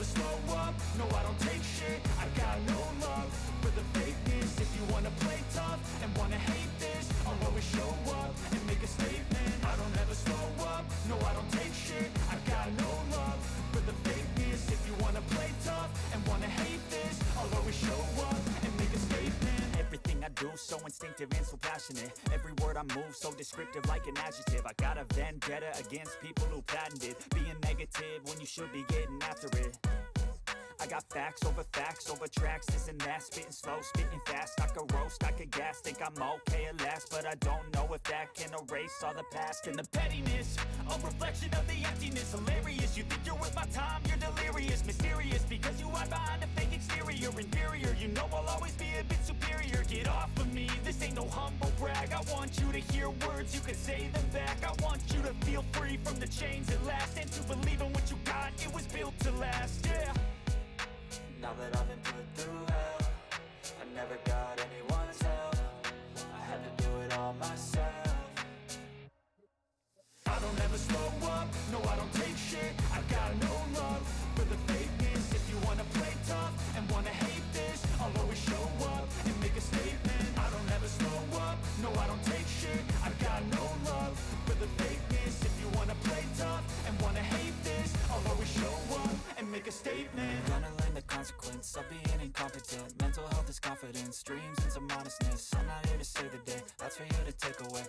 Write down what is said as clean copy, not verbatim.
never slow up, no I don't take shit. I got no love for the fakeness. If you wanna play tough and wanna hate this, I'll always show up and make a statement. I don't ever slow up, no I don't take shit. I got no love for the fakeness. If you wanna play tough and wanna hate this, I'll always show up and make a statement. Everything I do so instinctive and so passionate. Every word I move so descriptive like an adjective. I got a vendetta against people who patented being negative when you should be getting after it. I got facts over tracks, this and that. Spitting slow, spitting fast, I could roast, I could gas. Think I'm okay at last, but I don't know if that can erase all the past. And the pettiness, a reflection of the emptiness. Hilarious, you think you're worth my time, you're delirious. Mysterious, because you hide behind a fake exterior. Inferior, you know I'll always be a bit superior. Get off of me, this ain't no humble brag. I want you to hear words, you can say them back. I want you to feel free from the chains at last, and to believe in what you got, it was built to last, yeah. Now that I've been put through hell, I never got anyone's help. I had to do it all myself. I don't ever slow up, no I don't take shit. I got no love for the fakeness. If you wanna play tough and wanna hate this, I'll always show up and make a statement. I don't ever slow up, no I don't take shit. I got no love for the fakeness. If you wanna play tough and wanna hate this, I'll always show up and make a statement. Gonna learn the consequence of being incompetent. Mental health is confidence, dreams and some honestness. I'm not here to save the day, that's for you to take away.